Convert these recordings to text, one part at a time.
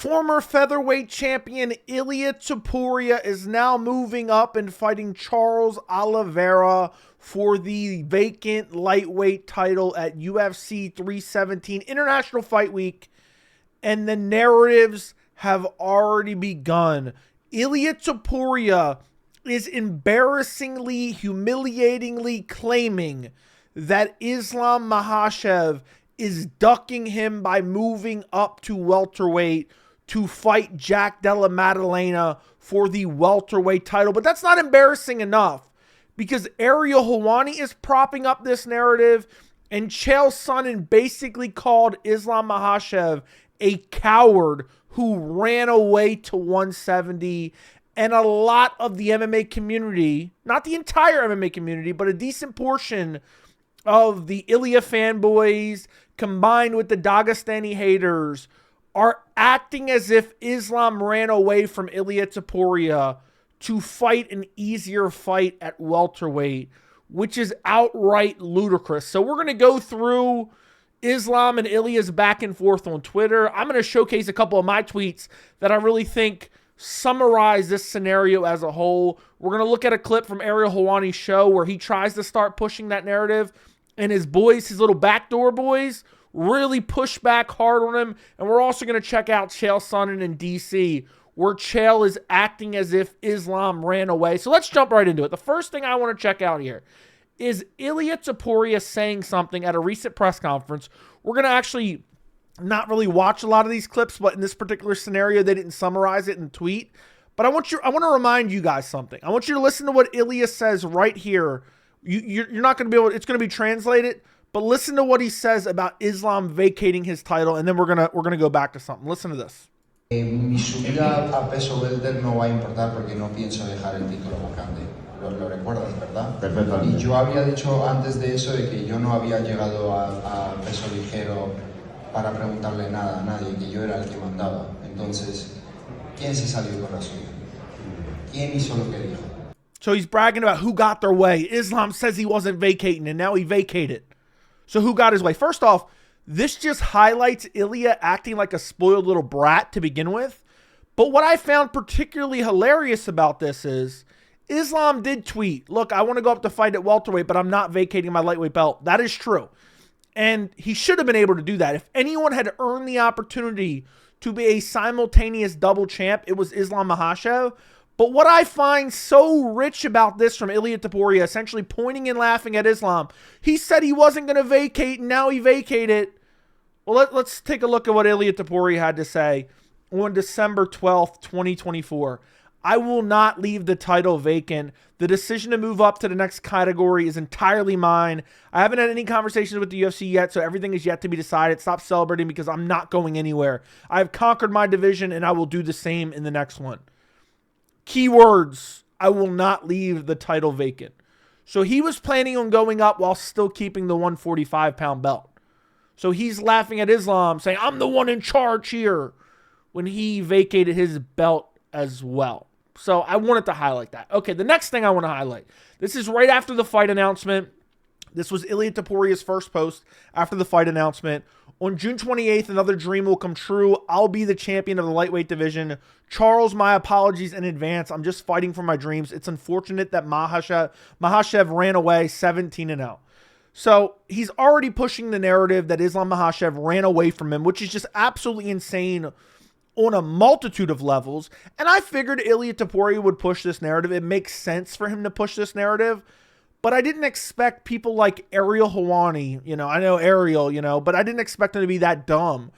Former featherweight champion Ilia Topuria is now moving up and fighting Charles Oliveira for the vacant lightweight title at UFC 317 International Fight Week. And the narratives have already begun. Ilia Topuria is embarrassingly, humiliatingly claiming that Islam Makhachev is ducking him by moving up to welterweight to fight Jack Della Maddalena for the welterweight title. But that's not embarrassing enough, because Ariel Helwani is propping up this narrative, and Chael Sonnen basically called Islam Makhachev a coward who ran away to 170. And a lot of the MMA community, not the entire MMA community, but a decent portion of the Ilia fanboys combined with the Dagestani haters are acting as if Islam ran away from Ilia Topuria to fight an easier fight at welterweight, which is outright ludicrous. So we're going to go through Islam and Ilia's back and forth on Twitter. I'm going to showcase a couple of my tweets that I really think summarize this scenario as a whole. We're going to look at a clip from Ariel Helwani's show where he tries to start pushing that narrative, and his boys, his little backdoor boys, really push back hard on him. And we're also going to check out Chael Sonnen in DC, where Chael is acting as if Islam ran away. So let's jump right into it. The first thing I want to check out here is Ilia Topuria saying something at a recent press conference. We're going to actually not really watch a lot of these clips, but in this particular scenario, they didn't summarize it in tweet. But I want to remind you guys something. I want you to listen to what Ilia says right here. You're not going to be able, it's going to be translated, but listen to what he says about Islam vacating his title, and then we're gonna go back to something. Listen to this. Mi subida a peso welter no va a importar porque no pienso dejar el título vacante. Lo recuerdas, ¿verdad? Perfecto. Y yo había dicho antes de eso de que yo no había llegado a peso ligero para preguntarle nada a nadie, que yo era el que mandaba. Entonces, ¿quién se salió con la suya? ¿Quién hizo lo que dijo? So he's bragging about who got their way. Islam says he wasn't vacating, and now he vacated. So who got his way? First off, this just highlights Ilia acting like a spoiled little brat to begin with. But what I found particularly hilarious about this is Islam did tweet, look, I want to go up to fight at welterweight, but I'm not vacating my lightweight belt. That is true. And he should have been able to do that. If anyone had earned the opportunity to be a simultaneous double champ, it was Islam Makhachev. But what I find so rich about this from Ilia Topuria, essentially pointing and laughing at Islam, he said he wasn't going to vacate, and now he vacated. Well, let's take a look at what Ilia Topuria had to say on December 12th, 2024. I will not leave the title vacant. The decision to move up to the next category is entirely mine. I haven't had any conversations with the UFC yet, so everything is yet to be decided. Stop celebrating because I'm not going anywhere. I have conquered my division, and I will do the same in the next one. Keywords, I will not leave the title vacant. So he was planning on going up while still keeping the 145-pound belt. So he's laughing at Islam, saying, I'm the one in charge here, when he vacated his belt as well. So I wanted to highlight that. Okay, the next thing I want to highlight. This is right after the fight announcement. This was Ilia Topuria's first post after the fight announcement. On June 28th, another dream will come true. I'll be the champion of the lightweight division. Charles, my apologies in advance. I'm just fighting for my dreams. It's unfortunate that Makhachev ran away 17-0. So he's already pushing the narrative that Islam Makhachev ran away from him, which is just absolutely insane on a multitude of levels. And I figured Ilia Topuria would push this narrative. It makes sense for him to push this narrative. But I didn't expect people like Ariel Helwani, I know Ariel, but I didn't expect him to be that dumb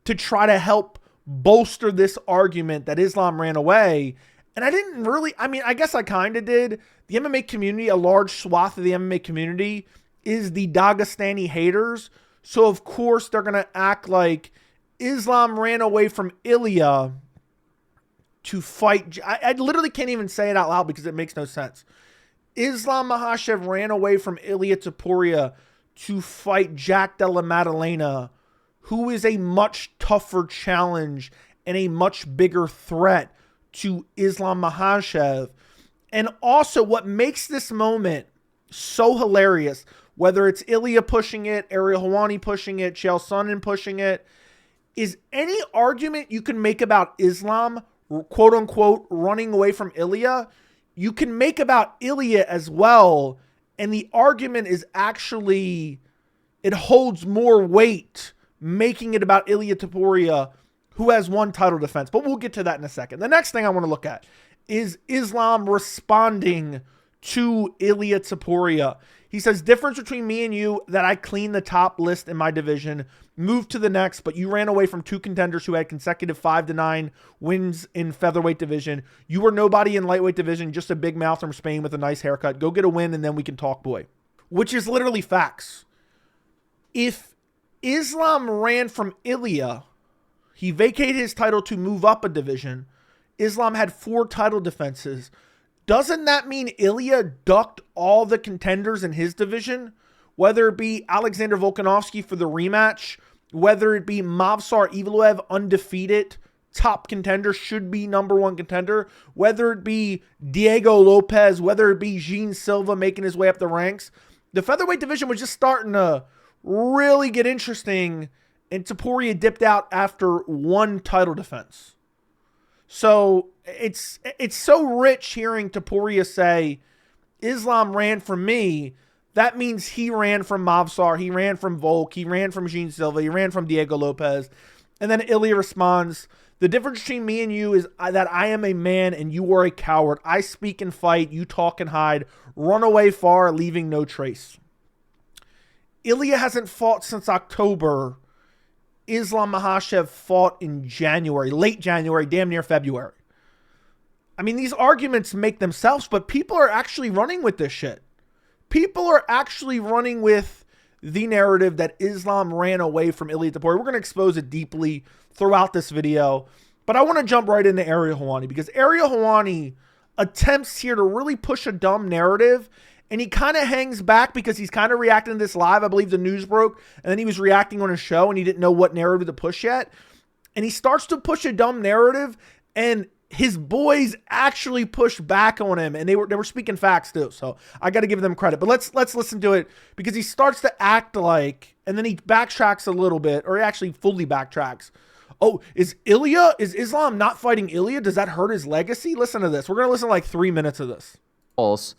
to try to help bolster this argument that Islam ran away. And I didn't really, I guess I kind of did. The MMA community, a large swath of the MMA community is the Dagestani haters. So of course they're going to act like Islam ran away from Ilia to fight. I literally can't even say it out loud because it makes no sense. Islam Makhachev ran away from Ilia Topuria to fight Jack Della Maddalena, who is a much tougher challenge and a much bigger threat to Islam Makhachev. And also what makes this moment so hilarious, whether it's Ilia pushing it, Ariel Helwani pushing it, Chael Sonnen pushing it, is any argument you can make about Islam, quote unquote, running away from Ilia, you can make about Ilia as well. And the argument is actually, it holds more weight making it about Ilia Topuria, who has one title defense. But we'll get to that in a second. The next thing I want to look at is Islam responding to Ilia Topuria. He says, difference between me and you, that I cleaned the top list in my division, moved to the next, but you ran away from two contenders who had consecutive 5-9 wins in featherweight division. You were nobody in lightweight division, just a big mouth from Spain with a nice haircut. Go get a win and then we can talk, boy. Which is literally facts. If Islam ran from Ilia, he vacated his title to move up a division. Islam had 4 title defenses. Doesn't that mean Ilia ducked all the contenders in his division? Whether it be Alexander Volkanovski for the rematch, whether it be Movsar Evloev, undefeated, top contender, should be #1 contender, whether it be Diego Lopez, whether it be Jean Silva making his way up the ranks. The featherweight division was just starting to really get interesting, and Topuria dipped out after 1 title defense. So it's so rich hearing Topuria say, Islam ran from me. That means he ran from Movsar, he ran from Volk, he ran from Jean Silva, he ran from Diego Lopez. And then Ilia responds, the difference between me and you is that I am a man and you are a coward. I speak and fight, you talk and hide, run away far, leaving no trace. Ilia hasn't fought since October. Islam Makhachev fought in January, late January, damn near February. I mean, these arguments make themselves, but people are actually running with this shit. People are actually running with the narrative that Islam ran away from Ilia Topuria. We're going to expose it deeply throughout this video, but I want to jump right into Ariel Helwani, because Ariel Helwani attempts here to really push a dumb narrative. And he kind of hangs back because he's kind of reacting to this live. I believe the news broke, and then he was reacting on a show, and he didn't know what narrative to push yet. And he starts to push a dumb narrative, and his boys actually push back on him, and they were speaking facts too. So I got to give them credit. But let's listen to it, because he starts to act like, and then he backtracks a little bit, or he actually fully backtracks. Oh, is Islam not fighting Ilia? Does that hurt his legacy? Listen to this. We're going to listen to like 3 minutes of this. False.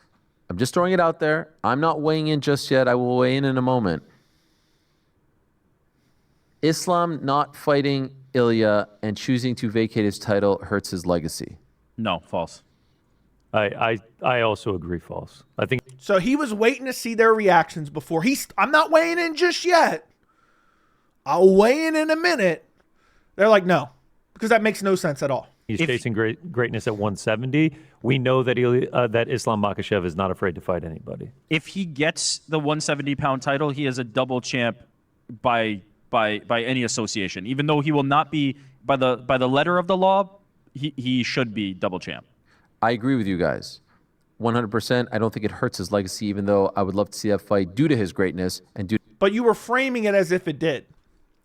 I'm just throwing it out there. I'm not weighing in just yet. I will weigh in a moment. Islam not fighting Ilia and choosing to vacate his title hurts his legacy. No, false. I also agree, false. I think so. He was waiting to see their reactions before I'm not weighing in just yet. I'll weigh in a minute. They're like, no, because that makes no sense at all. he's chasing greatness at 170. We know that that Islam Makhachev is not afraid to fight anybody. If he gets the 170-pound title, he is a double champ by any association. Even though he will not be by the letter of the law, he should be double champ. I agree with you guys. 100%. I don't think it hurts his legacy, even though I would love to see that fight due to his greatness and due. But you were framing it as if it did.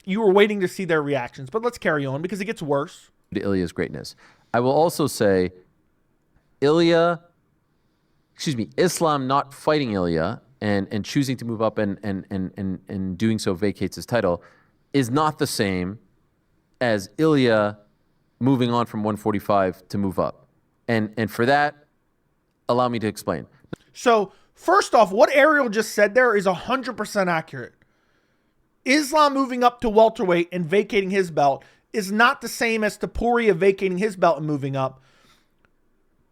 You were waiting to see their reactions. But let's carry on because it gets worse. To Ilia's greatness. I will also say Islam not fighting Ilia and choosing to move up and doing so vacates his title is not the same as Ilia moving on from 145 to move up. And for that, allow me to explain. So, first off, what Ariel just said there is 100% accurate. Islam moving up to welterweight and vacating his belt is not the same as Topuria vacating his belt and moving up.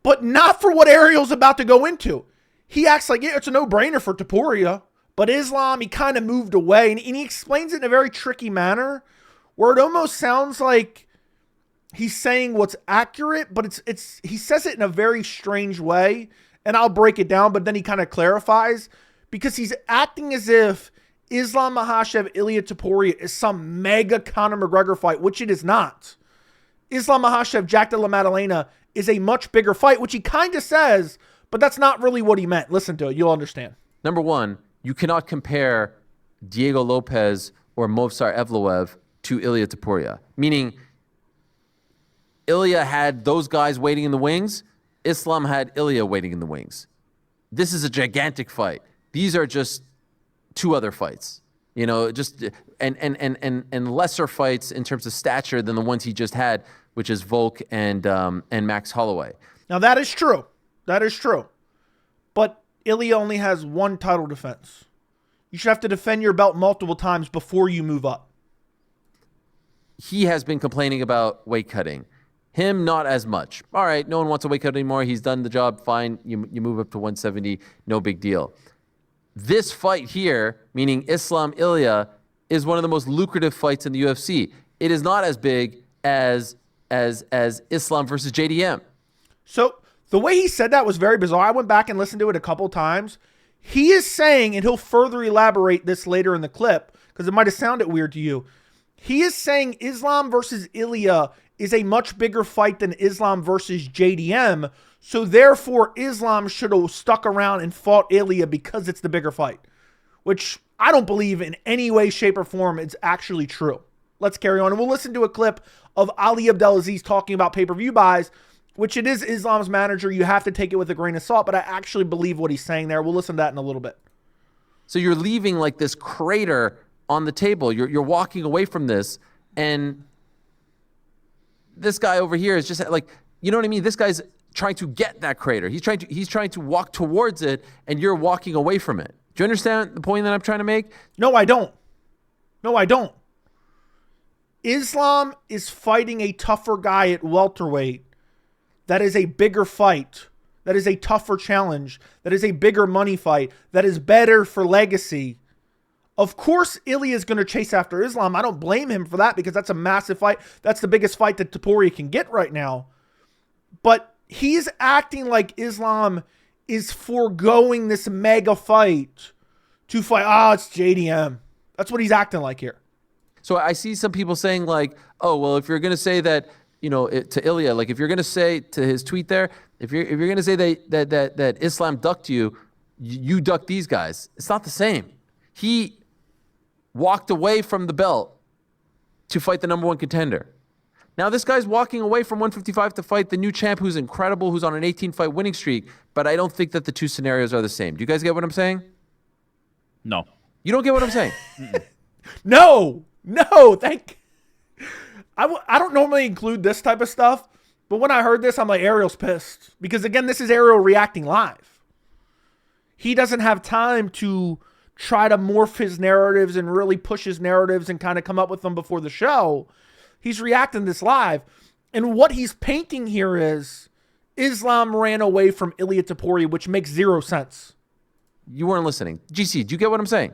But not for what Ariel's about to go into. He acts like, yeah, it's a no-brainer for Topuria. But Islam, he kind of moved away. And he explains it in a very tricky manner where it almost sounds like he's saying what's accurate, but he says it in a very strange way. And I'll break it down, but then he kind of clarifies because he's acting as if Islam Makhachev, Ilia Topuria is some mega Conor McGregor fight, which it is not. Islam Makhachev, Jack de la Maddalena is a much bigger fight, which he kind of says, but that's not really what he meant. Listen to it. You'll understand. Number one, you cannot compare Diego Lopez or Movsar Evloev to Ilia Topuria, meaning Ilia had those guys waiting in the wings. Islam had Ilia waiting in the wings. This is a gigantic fight. These are just two other fights. just and lesser fights in terms of stature than the ones he just had, which is Volk and Max Holloway. Now that is true. That is true. But Ilia only has one title defense. You should have to defend your belt multiple times before you move up. He has been complaining about weight cutting. Him, not as much. All right, no one wants to weight cut anymore. He's done the job. Fine. You move up to 170. No big deal. This fight here, meaning Islam Ilia, is one of the most lucrative fights in the UFC. It is not as big as Islam versus JDM. So the way he said that was very bizarre. I went back and listened to it a couple times. He is saying, and he'll further elaborate this later in the clip, because it might have sounded weird to you. He is saying Islam versus Ilia is a much bigger fight than Islam versus JDM. So therefore, Islam should have stuck around and fought Ilia because it's the bigger fight, which I don't believe in any way, shape, or form it's actually true. Let's carry on. And we'll listen to a clip of Ali Abdelaziz talking about pay-per-view buys, which it is Islam's manager. You have to take it with a grain of salt, but I actually believe what he's saying there. We'll listen to that in a little bit. So you're leaving like this crater on the table. You're walking away from this, and this guy over here is just like, you know what I mean? This guy's trying to get that crater. He's trying to walk towards it, and you're walking away from it. Do you understand the point that I'm trying to make? No, I don't. No, I don't. Islam is fighting a tougher guy at welterweight. That is a bigger fight. That is a tougher challenge. That is a bigger money fight. That is better for legacy. Of course, Ilia is going to chase after Islam. I don't blame him for that because that's a massive fight. That's the biggest fight that Topuria can get right now. But he's acting like Islam is foregoing this mega fight to fight. It's JDM. That's what he's acting like here. So I see some people saying like, oh, well, if you're going to say that, to Ilia, like if you're going to say to his tweet there, if you're going to say that Islam ducked you, you ducked these guys. It's not the same. He walked away from the belt to fight the number one contender. Now this guy's walking away from 155 to fight the new champ who's incredible, who's on an 18-fight winning streak, but I don't think that the two scenarios are the same. Do you guys get what I'm saying? No. You don't get what I'm saying? No, I don't normally include this type of stuff, but when I heard this, I'm like, Ariel's pissed. Because again, this is Ariel reacting live. He doesn't have time to try to morph his narratives and really push his narratives and kind of come up with them before the show. He's reacting this live. And what he's painting here is Islam ran away from Ilia Topuria, which makes zero sense. You weren't listening. GC, do you get what I'm saying?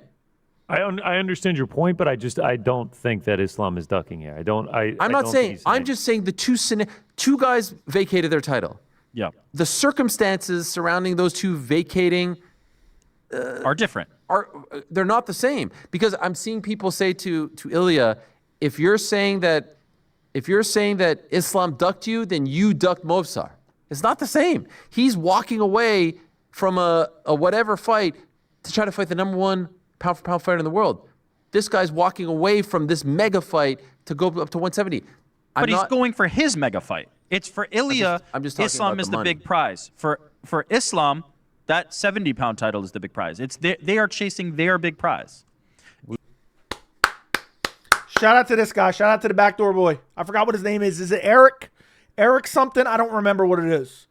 I understand your point, but I don't think that Islam is ducking here. I'm not saying. I'm just saying the two guys vacated their title. Yeah. The circumstances surrounding those two vacating are different. They're not the same, because I'm seeing people say to Ilia, if you're saying that Islam ducked you, then you ducked Movsar. It's not the same. He's walking away from a whatever fight to try to fight the number one pound for pound fighter in the world. This guy's walking away from this mega fight to go up to 170. But he's going for his mega fight. It's for Ilia. I'm just talking Islam about is the the money. big prize. For Islam, that 70-pound title is the big prize. They are chasing their big prize. Shout out to this guy. Shout out to the backdoor boy. I forgot what his name is. Is it Eric? Eric something? I don't remember what it is.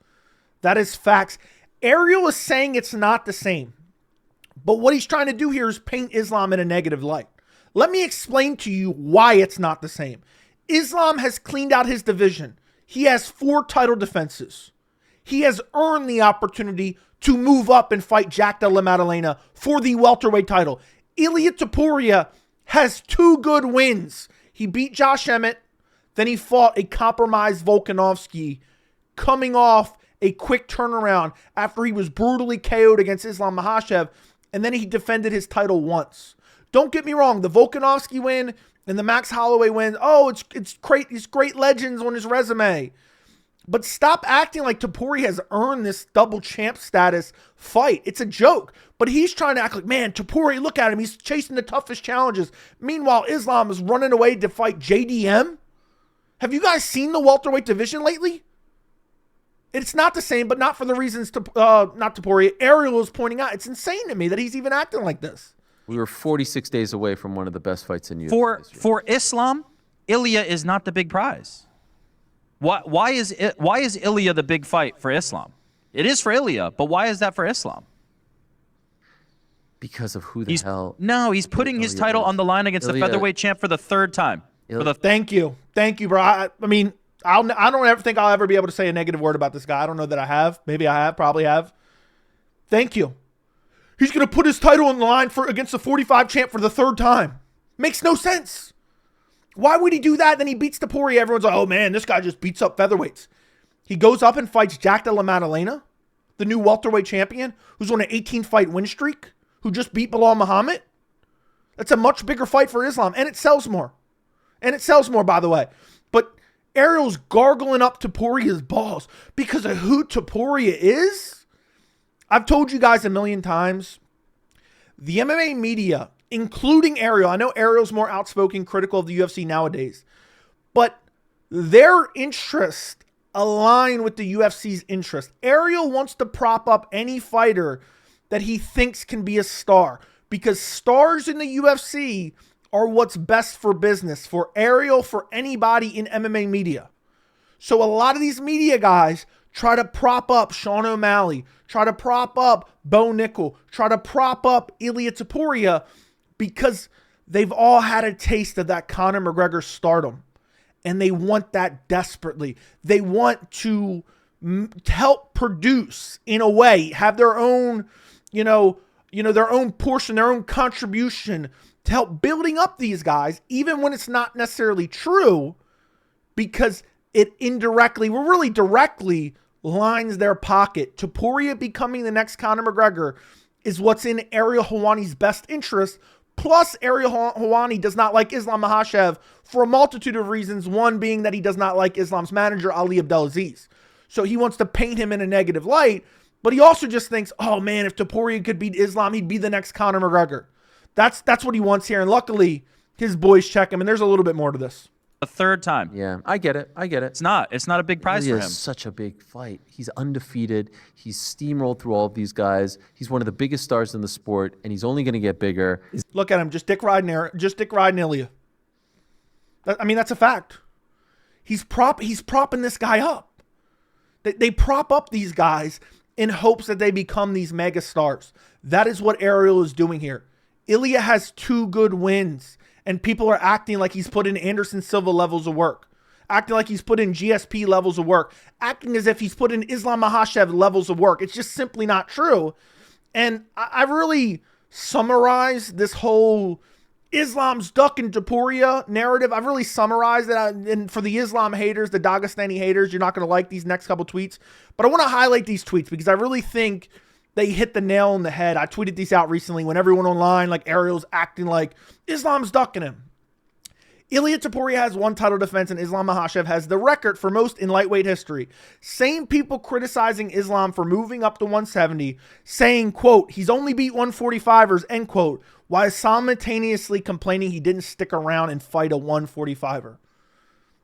That is facts. Ariel is saying it's not the same. But what he's trying to do here is paint Islam in a negative light. Let me explain to you why it's not the same. Islam has cleaned out his division. He has 4 title defenses. He has earned the opportunity to move up and fight Jack Della Maddalena for the welterweight title. Ilia Topuria has 2 good wins. He beat Josh Emmett, then he fought a compromised Volkanovski, coming off a quick turnaround after he was brutally KO'd against Islam Makhachev, and then he defended his title once. Don't get me wrong, the Volkanovski win and the Max Holloway win, it's great. It's great legends on his resume. But stop acting like Topuria has earned this double champ status fight. It's a joke. But he's trying to act like, man, Topuria, look at him. He's chasing the toughest challenges. Meanwhile, Islam is running away to fight JDM. Have you guys seen the welterweight division lately? It's not the same, but not for the reasons not Topuria. Ariel is pointing out. It's insane to me that he's even acting like this. We were 46 days away from one of the best fights in UFC history. For Islam, Ilia is not the big prize. Why is Ilia the big fight for Islam? It is for Ilia, but why is that for Islam? Because of who the hell? No, he's putting his title on the line against the featherweight champ for the third time. Thank you, bro. I mean, I don't ever think I'll ever be able to say a negative word about this guy. I don't know that I have. Maybe I have. Probably have. Thank you. He's gonna put his title on the line against the 45 champ for the third time. Makes no sense. Why would he do that? Then he beats Topuria. Everyone's like, oh man, this guy just beats up featherweights. He goes up and fights Jack de la Maddalena, the new welterweight champion, who's on an 18-fight win streak, who just beat Bilal Muhammad. That's a much bigger fight for Islam, and it sells more. And it sells more, by the way. But Ariel's gargling up Topuria's balls because of who Topuria is. I've told you guys a million times, the MMA media, including Ariel, I know Ariel's more outspoken, critical of the UFC nowadays, but their interest align with the UFC's interest. Ariel wants to prop up any fighter that he thinks can be a star, because stars in the UFC are what's best for business, for Ariel, for anybody in MMA media. So a lot of these media guys try to prop up Sean O'Malley, try to prop up Bo Nickel, try to prop up Ilia Topuria, because they've all had a taste of that Conor McGregor stardom. And they want that desperately. They want to help produce, in a way, have their own, their own portion, their own contribution to help building up these guys, even when it's not necessarily true, because it indirectly, well, really directly lines their pocket. Topuria becoming the next Conor McGregor is what's in Ariel Helwani's best interest. Plus, Ariel Helwani does not like Islam Makhachev for a multitude of reasons. One being that he does not like Islam's manager, Ali Abdelaziz. So he wants to paint him in a negative light. But he also just thinks, oh man, if Topuria could beat Islam, he'd be the next Conor McGregor. That's what he wants here. And luckily, his boys check him. And there's a little bit more to this. The third time. Yeah, I get it. It's not a big prize for him. It's such a big fight. He's undefeated. He's steamrolled through all of these guys. He's one of the biggest stars in the sport, and he's only going to get bigger. Look at him, just dick riding Ilia. That's a fact. He's propping this guy up. They prop up these guys in hopes that they become these mega stars. That is what Ariel is doing here. Ilia has 2 good wins. And people are acting like he's put in Anderson Silva levels of work. Acting like he's put in GSP levels of work. Acting as if he's put in Islam Makhachev levels of work. It's just simply not true. And I really summarized this whole Islam's ducking Topuria narrative. I've really summarized it. And for the Islam haters, the Dagestani haters, you're not going to like these next couple tweets. But I want to highlight these tweets because I really think they hit the nail on the head. I tweeted these out recently when everyone online, like Ariel's acting like Islam's ducking him. Ilia Topuria has 1 title defense and Islam Makhachev has the record for most in lightweight history. Same people criticizing Islam for moving up to 170, saying, quote, he's only beat 145ers, end quote, while simultaneously complaining he didn't stick around and fight a 145er.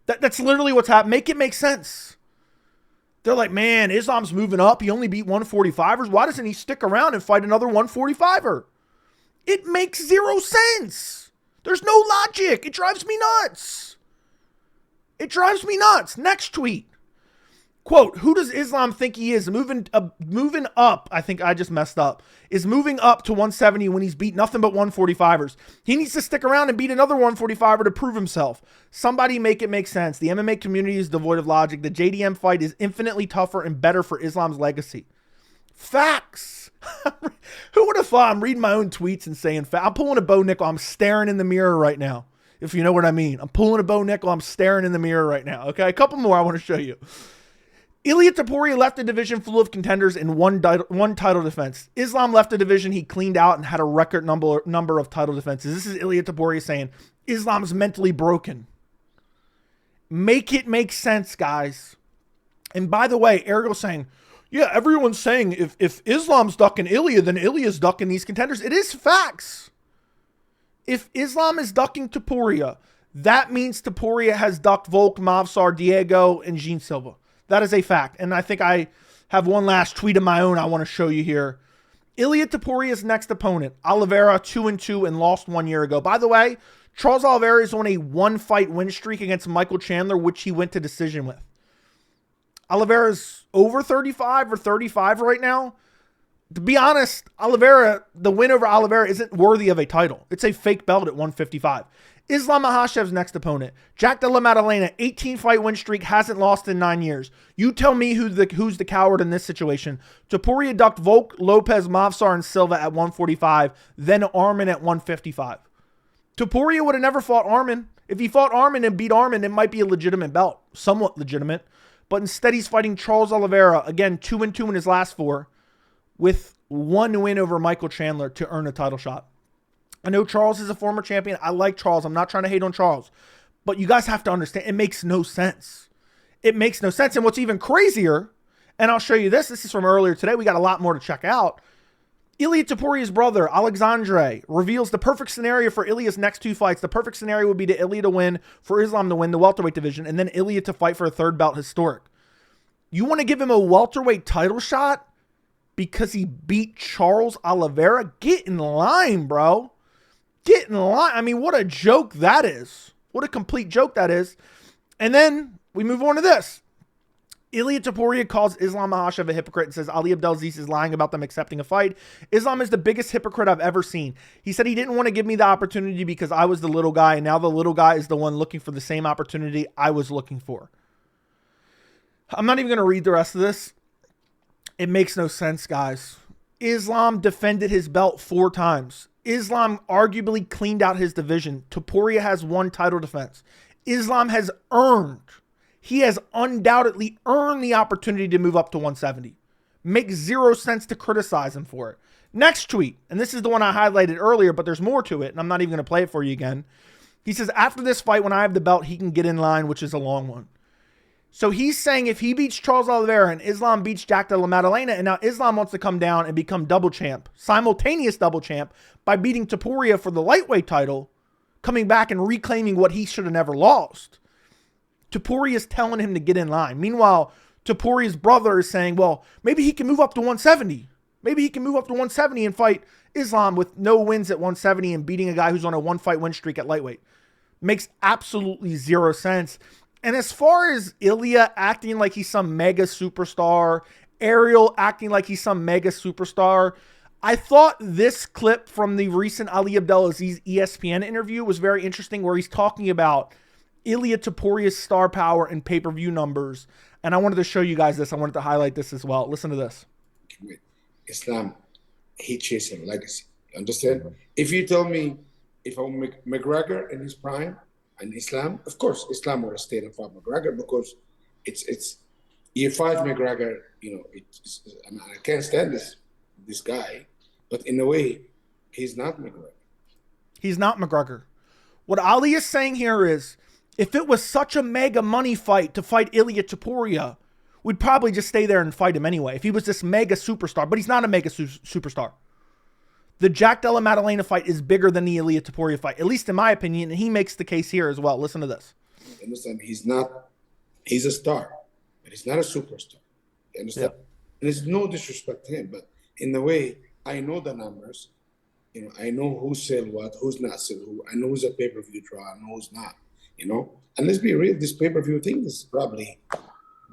That's literally what's happening. Make it make sense. They're like, man, Islam's moving up. He only beat 145ers. Why doesn't he stick around and fight another 145er? It makes 0 sense. There's no logic. It drives me nuts. Next tweet. Quote, who does Islam think he is? Moving up, I think I just messed up, is moving up to 170 when he's beat nothing but 145ers. He needs to stick around and beat another 145er to prove himself. Somebody make it make sense. The MMA community is devoid of logic. The JDM fight is infinitely tougher and better for Islam's legacy. Facts. Who would have thought? I'm reading my own tweets and saying facts. I'm pulling a Bo Nickel. I'm staring in the mirror right now, if you know what I mean. I'm pulling a Bo Nickel. I'm staring in the mirror right now. Okay, a couple more I want to show you. Ilia Topuria left a division full of contenders in one title defense. Islam left a division he cleaned out and had a record number of title defenses. This is Ilia Topuria saying Islam's mentally broken. Make it make sense, guys. And by the way, Ariel's saying, yeah, everyone's saying if Islam's ducking Ilia, then Ilia's ducking these contenders. It is facts. If Islam is ducking Topuria, that means Topuria has ducked Volk, Mavsar, Diego, and Jean Silva. That is a fact. And I think I have one last tweet of my own I want to show you here. Ilia Topuria's next opponent, Oliveira, 2-2 and lost 1 year ago. By the way, Charles Oliveira is on a 1-fight win streak against Michael Chandler, which he went to decision with. Oliveira's over 35 or 35 right now. To be honest, Oliveira, the win over Oliveira isn't worthy of a title. It's a fake belt at 155. Islam Makhachev's next opponent, Jack Della Maddalena, 18-fight win streak, hasn't lost in 9 years. You tell me who's the coward in this situation. Topuria ducked Volk, Lopez, Mavsar, and Silva at 145, then Arman at 155. Topuria would have never fought Arman. If he fought Arman and beat Arman, it might be a legitimate belt, somewhat legitimate. But instead, he's fighting Charles Oliveira, again, 2-2 in his last 4, with 1 win over Michael Chandler to earn a title shot. I know Charles is a former champion. I like Charles. I'm not trying to hate on Charles. But you guys have to understand, it makes no sense. It makes no sense. And what's even crazier, and I'll show you this. This is from earlier today. We got a lot more to check out. Ilia Topuria's brother, Alexandre, reveals the perfect scenario for Ilia's next 2 fights. The perfect scenario would be to Ilia to win, for Islam to win the welterweight division, and then Ilia to fight for a 3rd belt historic. You want to give him a welterweight title shot because he beat Charles Oliveira? Get in line, bro. Get in line. I mean, what a joke that is. What a complete joke that is. And then we move on to this. Ilia Topuria calls Islam Makhachev a hypocrite and says Ali Abdelaziz is lying about them accepting a fight. Islam is the biggest hypocrite I've ever seen. He said he didn't want to give me the opportunity because I was the little guy, and now the little guy is the one looking for the same opportunity I was looking for. I'm not even going to read the rest of this. It makes no sense, guys. Islam defended his belt 4 times. Islam arguably cleaned out his division. Topuria has 1 title defense. Islam has earned, he has undoubtedly earned the opportunity to move up to 170. Makes 0 sense to criticize him for it. Next tweet, and this is the one I highlighted earlier, but there's more to it, and I'm not even going to play it for you again. He says, after this fight, when I have the belt, he can get in line, which is a long one. So he's saying if he beats Charles Oliveira and Islam beats Jack Della Maddalena, and now Islam wants to come down and become double champ, simultaneous double champ, by beating Topuria for the lightweight title, coming back and reclaiming what he should have never lost. Topuria is telling him to get in line. Meanwhile, Topuria's brother is saying, well, maybe he can move up to 170. Maybe he can move up to 170 and fight Islam with no wins at 170 and beating a guy who's on a 1-fight win streak at lightweight. Makes absolutely 0 sense. And as far as Ilia acting like he's some mega superstar, Ariel acting like he's some mega superstar, I thought this clip from the recent Ali Abdelaziz ESPN interview was very interesting, where he's talking about Ilia Topuria's star power and pay-per-view numbers. And I wanted to show you guys this. I wanted to highlight this as well. Listen to this. Islam, he chasing legacy. Understand? Mm-hmm. If you tell me if I'm McGregor in his prime and Islam, of course, Islam would have stayed and fought McGregor, because it's you fight McGregor, you know, I can't stand this guy, but in a way, he's not McGregor. He's not McGregor. What Ali is saying here is, if it was such a mega money fight to fight Ilia Topuria, we'd probably just stay there and fight him anyway. If he was this mega superstar, but he's not a mega superstar. The Jack Della Maddalena fight is bigger than the Ilia Topuria fight, at least in my opinion, and he makes the case here as well. Listen to this. You understand? He's a star, but he's not a superstar. You understand? Yep. And there's no disrespect to him, but in a way, I know the numbers. You know, I know who's sell what, who's not sell who. I know who's a pay-per-view draw, I know who's not. You know, and let's be real, this pay-per-view thing is probably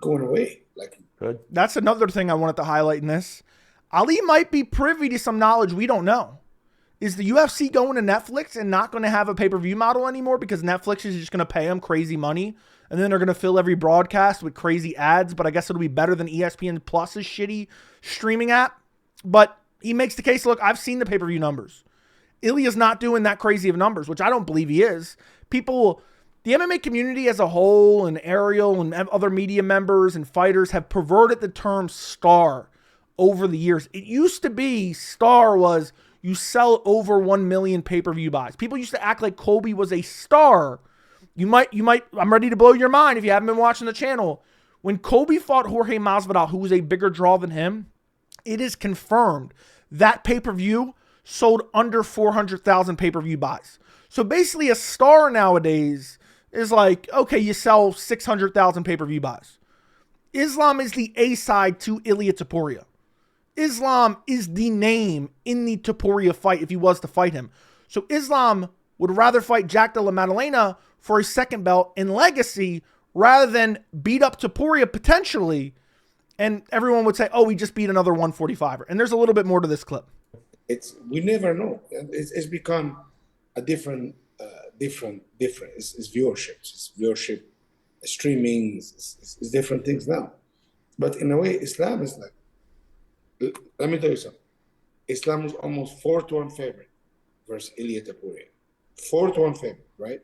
going away. Like, good. That's another thing I wanted to highlight in this. Ali might be privy to some knowledge we don't know. Is the UFC going to Netflix and not going to have a pay-per-view model anymore because Netflix is just going to pay them crazy money, and then they're going to fill every broadcast with crazy ads, but I guess it'll be better than ESPN Plus's shitty streaming app? But he makes the case, look, I've seen the pay-per-view numbers. Ilia's not doing that crazy of numbers, which I don't believe he is. People, the MMA community as a whole, and Ariel and other media members and fighters have perverted the term star over the years. It used to be star was you sell over 1 million pay-per-view buys. People used to act like Colby was a star. You might, I'm ready to blow your mind if you haven't been watching the channel. When Colby fought Jorge Masvidal, who was a bigger draw than him, it is confirmed that pay-per-view sold under 400,000 pay-per-view buys. So basically a star nowadays is like, okay, you sell 600,000 pay-per-view buys. Islam is the A-side to Ilia Topuria. Islam is the name in the Topuria fight if he was to fight him. So Islam would rather fight Jack Della Maddalena for his second belt in legacy rather than beat up Topuria potentially. And everyone would say, oh, we just beat another 145er. And there's a little bit more to this clip. We never know. It's become a different. It's viewership. It's viewership, streaming. It's different things now. But in a way, Islam is like. Let me tell you something. Islam was almost 4-1 favorite versus Ilia Topuria. 4-1 favorite, right?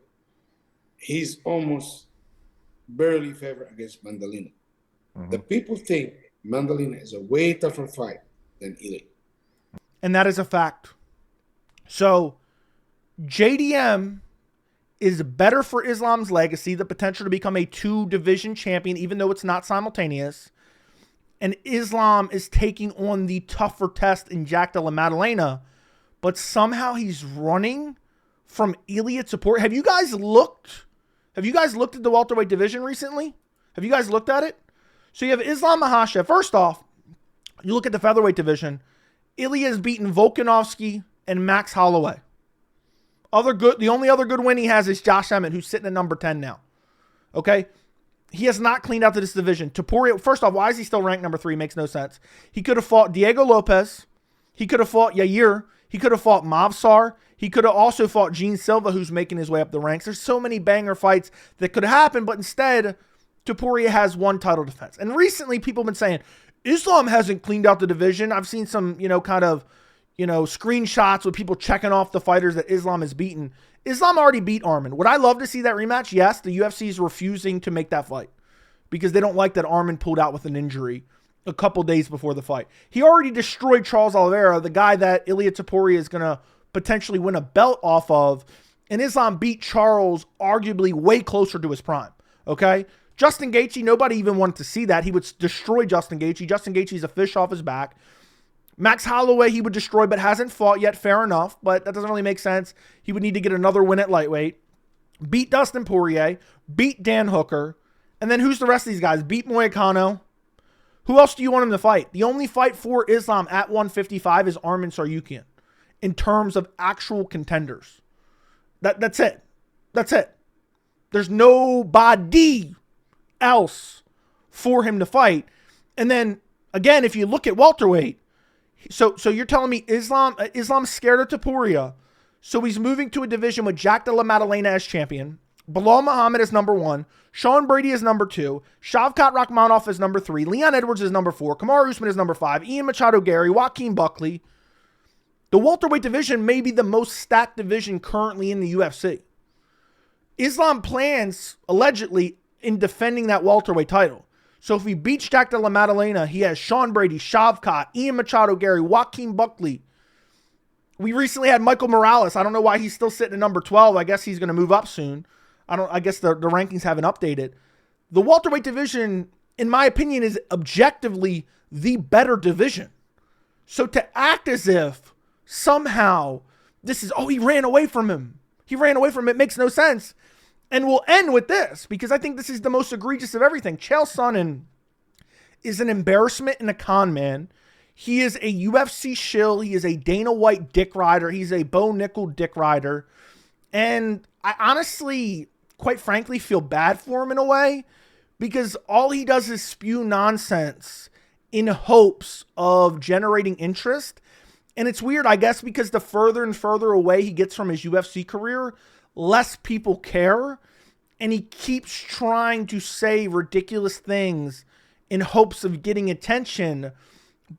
He's almost barely favored against Maddalena. The people think Maddalena is a way tougher fight than Ilia. And that is a fact. So JDM is better for Islam's legacy, the potential to become a 2-division champion, even though it's not simultaneous. And Islam is taking on the tougher test in Jack Della Maddalena, but somehow he's running from Ilia Topuria. Have you guys looked at the welterweight division recently? Have you guys looked at it? So you have Islam Makhachev. First off, you look at the featherweight division. Ilia has beaten Volkanovski and Max Holloway. The only other good win he has is Josh Emmett, who's sitting at number 10 now. Okay? He has not cleaned out to this division. Topuria, first off, why is he still ranked number 3? Makes no sense. He could have fought Diego Lopez. He could have fought Yair. He could have fought Mavsar. He could have also fought Gene Silva, who's making his way up the ranks. There's so many banger fights that could happen, but instead, Topuria has one title defense. And recently, people have been saying, Islam hasn't cleaned out the division. I've seen some, screenshots with people checking off the fighters that Islam has beaten. Islam already beat Arman. Would I love to see that rematch? Yes. The UFC is refusing to make that fight because they don't like that Arman pulled out with an injury a couple days before the fight. He already destroyed Charles Oliveira, the guy that Ilia Topuria is going to potentially win a belt off of. And Islam beat Charles arguably way closer to his prime. Okay? Justin Gaethje, nobody even wanted to see that. He would destroy Justin Gaethje. Justin Gaethje's a fish off his back. Max Holloway, he would destroy, but hasn't fought yet. Fair enough, but that doesn't really make sense. He would need to get another win at lightweight. Beat Dustin Poirier. Beat Dan Hooker. And then who's the rest of these guys? Beat Moicano. Who else do you want him to fight? The only fight for Islam at 155 is Arman Tsarukyan in terms of actual contenders. That's it. That's it. There's nobody else for him to fight. And then, again, if you look at welterweight, so you're telling me Islam's scared of Topuria, so he's moving to a division with Jack Della Maddalena as champion, Bilal Muhammad is number 1, Sean Brady is number 2, Shavkat Rakhmonov is number 3, Leon Edwards is number 4, Kamaru Usman is number 5, Ian Machado Gary, Joaquin Buckley. The welterweight division may be the most stacked division currently in the UFC. Islam plans, allegedly, in defending that welterweight title. So if he beats Jack Della Maddalena, he has Sean Brady, Shavkat, Ian Machado Gary, Joaquin Buckley. We recently had Michael Morales. I don't know why he's still sitting at number 12. I guess he's going to move up soon. I guess the rankings haven't updated. The welterweight division, in my opinion, is objectively the better division. So to act as if somehow this is, he ran away from him. He ran away from it makes no sense. And we'll end with this because I think this is the most egregious of everything. Chael Sonnen is an embarrassment and a con man. He is a UFC shill. He is a Dana White dick rider. He's a Bo Nickel dick rider. And I honestly, quite frankly, feel bad for him in a way because all he does is spew nonsense in hopes of generating interest. And it's weird, I guess, because the further and further away he gets from his UFC career, less people care, and he keeps trying to say ridiculous things in hopes of getting attention.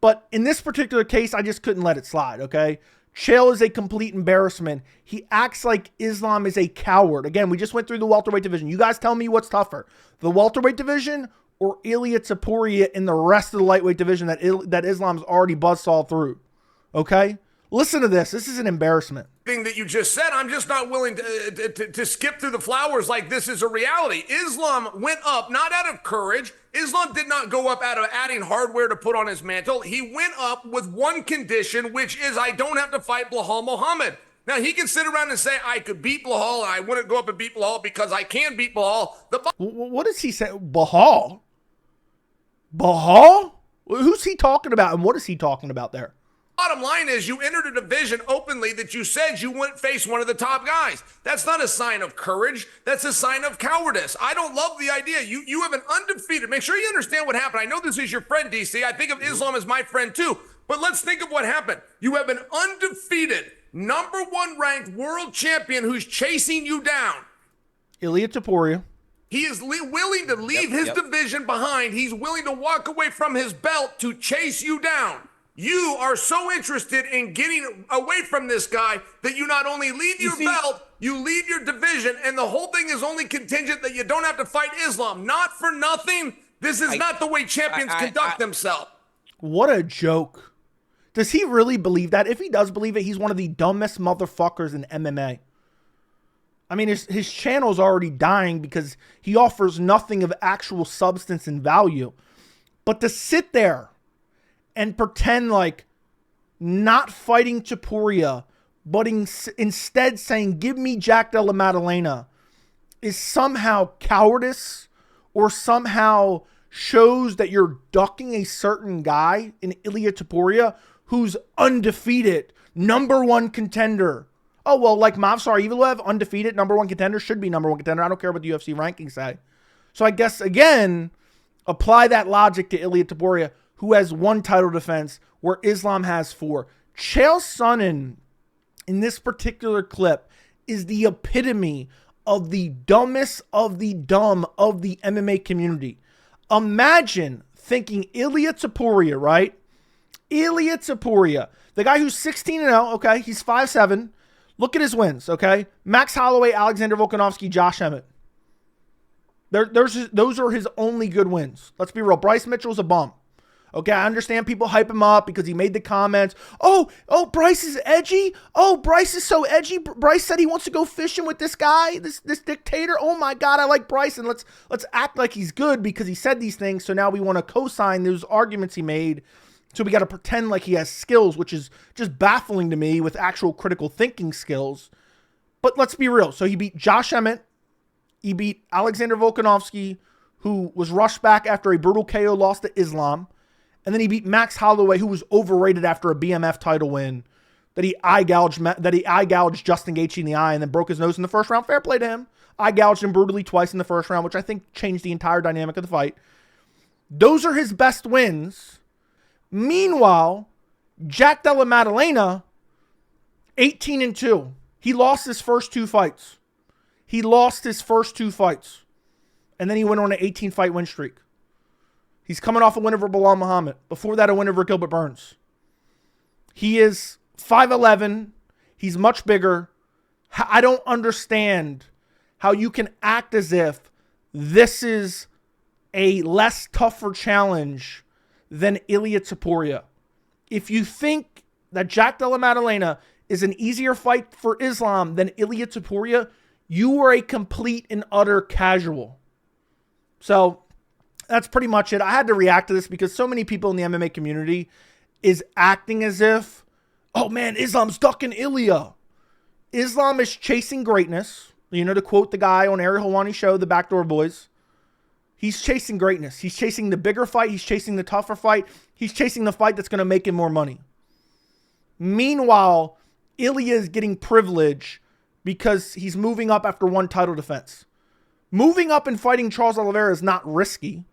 But in this particular case, I just couldn't let it slide, okay? Chael is a complete embarrassment. He acts like Islam is a coward. Again, we just went through the welterweight division. You guys tell me what's tougher, the welterweight division or Ilia Topuria in the rest of the lightweight division that Islam's already buzzsawed through, okay? Listen to this. This is an embarrassment. Thing that you just said, I'm just not willing to skip through the flowers like this is a reality. Islam went up not out of courage. Islam did not go up out of adding hardware to put on his mantle. He went up with one condition, which is I don't have to fight Bilal Muhammad. Now, he can sit around and say, I could beat Bilal, and I wouldn't go up and beat Bilal because I can beat Bilal. What does he say? Bilal? Bilal? Who's he talking about, and what is he talking about there? Bottom line is you entered a division openly that you said you wouldn't face one of the top guys. That's not a sign of courage. That's a sign of cowardice. I don't love the idea. You have an undefeated. Make sure you understand what happened. I know this is your friend, DC. I think of Islam as my friend too. But let's think of what happened. You have an undefeated, #1 ranked world champion who's chasing you down. Ilia Topuria. He is willing to leave his division behind. He's willing to walk away from his belt to chase you down. You are so interested in getting away from this guy that you not only leave your belt, you leave your division, and the whole thing is only contingent that you don't have to fight Islam. Not for nothing. This is not the way champions conduct themselves. What a joke. Does he really believe that? If he does believe it, he's one of the dumbest motherfuckers in MMA. I mean, his channel's already dying because he offers nothing of actual substance and value. But to sit there and pretend like not fighting Topuria, but instead saying, give me Jack Della Maddalena, is somehow cowardice or somehow shows that you're ducking a certain guy in Ilia Topuria who's undefeated, #1 contender. Oh, well, like Movsar Evloev, undefeated, #1 contender, should be #1 contender. I don't care what the UFC rankings say. So I guess, again, apply that logic to Ilia Topuria, who has 1 title defense where Islam has 4. Chael Sonnen, in this particular clip, is the epitome of the dumbest of the dumb of the MMA community. Imagine thinking Ilia Topuria, right? Ilia Topuria, the guy who's 16-0, okay? He's 5'7". Look at his wins, okay? Max Holloway, Alexander Volkanovski, Josh Emmett. Those are his only good wins. Let's be real. Bryce Mitchell's a bum. Okay, I understand people hype him up because he made the comments. Oh, Bryce is edgy. Oh, Bryce is so edgy. Bryce said he wants to go fishing with this guy, this dictator. Oh my God, I like Bryce, and let's act like he's good because he said these things. So now we want to co-sign those arguments he made. So we got to pretend like he has skills, which is just baffling to me with actual critical thinking skills. But let's be real. So he beat Josh Emmett. He beat Alexander Volkanovski, who was rushed back after a brutal KO loss to Islam. And then he beat Max Holloway, who was overrated after a BMF title win, that he eye gouged Justin Gaethje in the eye and then broke his nose in the first round. Fair play to him. Eye gouged him brutally twice in the first round, which I think changed the entire dynamic of the fight. Those are his best wins. Meanwhile, Jack Della Maddalena, 18-2. He lost his first 2 fights. And then he went on an 18-fight win streak. He's coming off a win over Bilal Muhammad. Before that, a win over Gilbert Burns. He is 5'11". He's much bigger. I don't understand how you can act as if this is a less tougher challenge than Ilia Topuria. If you think that Jack Della Maddalena is an easier fight for Islam than Ilia Topuria, you are a complete and utter casual. So that's pretty much it. I had to react to this because so many people in the MMA community is acting as if, oh man, Islam's ducking Ilia. Islam is chasing greatness. You know, to quote the guy on Ariel Helwani show, the Backdoor Boys. He's chasing greatness. He's chasing the bigger fight. He's chasing the tougher fight. He's chasing the fight that's going to make him more money. Meanwhile, Ilia is getting privilege because he's moving up after 1 title defense. Moving up and fighting Charles Oliveira is not risky.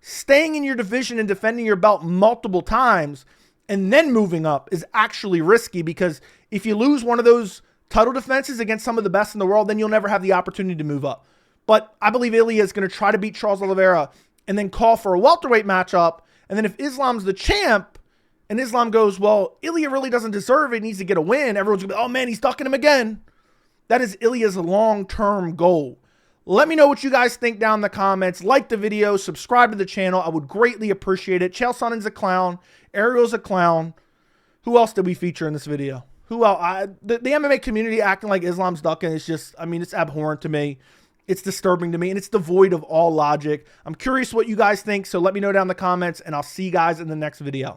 Staying in your division and defending your belt multiple times and then moving up is actually risky because if you lose one of those title defenses against some of the best in the world, then you'll never have the opportunity to move up. But I believe Ilia is going to try to beat Charles Oliveira and then call for a welterweight matchup. And then if Islam's the champ and Islam goes, well, Ilia really doesn't deserve it, he needs to get a win, everyone's going to be, oh man, he's ducking him again. That is Ilia's long-term goal. Let me know what you guys think down in the comments. Like the video, subscribe to the channel. I would greatly appreciate it. Chael Sonnen's a clown. Ariel's a clown. Who else did we feature in this video? Who else? The MMA community acting like Islam's ducking is just, I mean, it's abhorrent to me. It's disturbing to me, and it's devoid of all logic. I'm curious what you guys think, so let me know down in the comments, and I'll see you guys in the next video.